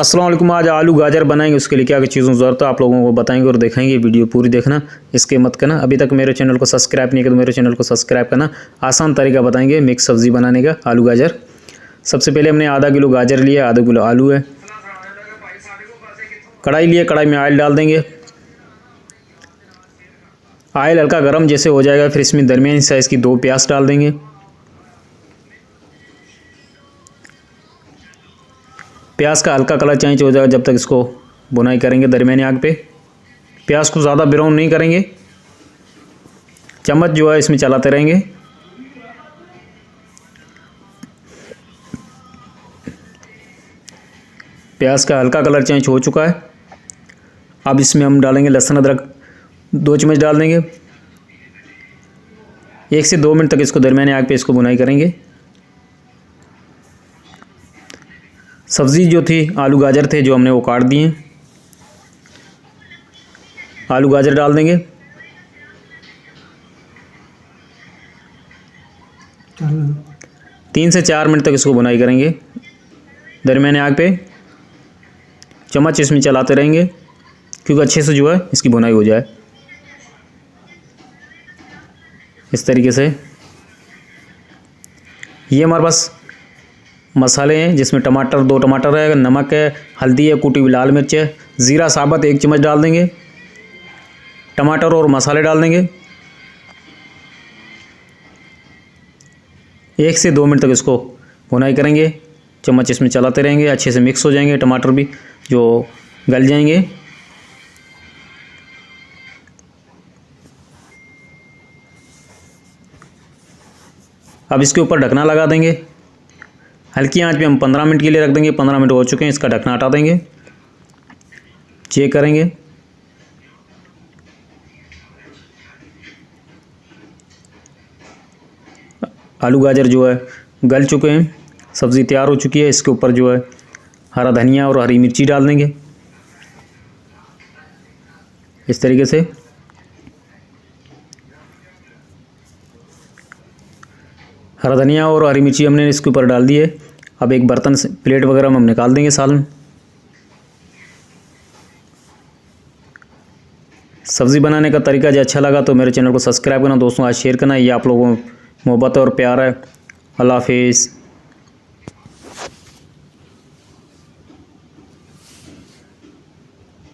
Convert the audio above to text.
अस्सलाम वालेकुम। आज आलू गाजर बनाएंगे, उसके लिए क्या क्या चीज़ों की ज़रूरत है आप लोगों को बताएंगे और दिखाएंगे। वीडियो पूरी देखना, इसके मत करना। अभी तक मेरे चैनल को सब्सक्राइब नहीं किया तो मेरे चैनल को सब्सक्राइब करना। आसान तरीका बताएंगे मिक्स सब्ज़ी बनाने का, आलू गाजर। सबसे पहले हमने आधा किलो गाजर लिया, आधा किलो आलू है। कढ़ाई लिए, कढ़ाई में ऑयल डाल देंगे। ऑयल हल्का गर्म जैसे हो जाएगा फिर इसमें दरमियानी साइज़ की 2 प्याज डाल देंगे। प्याज का हल्का कलर चेंज हो जाएगा जब तक इसको बुनाई करेंगे दरमियानी आग पे। प्याज को ज़्यादा ब्राउन नहीं करेंगे, चम्मच जो है इसमें चलाते रहेंगे। प्याज का हल्का कलर चेंज हो चुका है। अब इसमें हम डालेंगे लहसुन अदरक 2 चम्मच डाल देंगे। 1 से 2 मिनट तक इसको दरमियानी आग पे इसको बुनाई करेंगे। सब्ज़ी जो थी आलू गाजर थे जो हमने वो काट दिए। आलू गाजर डाल देंगे। तीन से 4 मिनट तक इसको बुनाई करेंगे दरमियाने आग पे। चम्मच इसमें चलाते रहेंगे क्योंकि अच्छे से जो है इसकी बुनाई हो जाए। इस तरीके से ये हमारे पास मसाले हैं जिसमें टमाटर 2 टमाटर है, नमक है, हल्दी है, कूटी हुई लाल मिर्च है, ज़ीरा साबुत 1 चम्मच डाल देंगे। टमाटर और मसाले डाल देंगे। 1 से 2 मिनट तक इसको भुनाई करेंगे। चम्मच इसमें चलाते रहेंगे, अच्छे से मिक्स हो जाएंगे, टमाटर भी जो गल जाएंगे। अब इसके ऊपर ढकना लगा देंगे। हल्की आंच पे हम 15 मिनट के लिए रख देंगे। 15 मिनट हो चुके हैं, इसका ढकना हटा देंगे। चेक करेंगे। आलू गाजर जो है गल चुके हैं, सब्ज़ी तैयार हो चुकी है। इसके ऊपर जो है हरा धनिया और हरी मिर्ची डाल देंगे इस तरीके से। हरा धनिया और हरी मिर्ची हमने इसके ऊपर डाल दी है। अब एक बर्तन से प्लेट वगैरह में हम निकाल देंगे सालन। सब्ज़ी बनाने का तरीका जो अच्छा लगा तो मेरे चैनल को सब्सक्राइब करना, दोस्तों आज शेयर करना। ये आप लोगों में मोहब्बत और प्यार है। अल्लाह हाफिज़।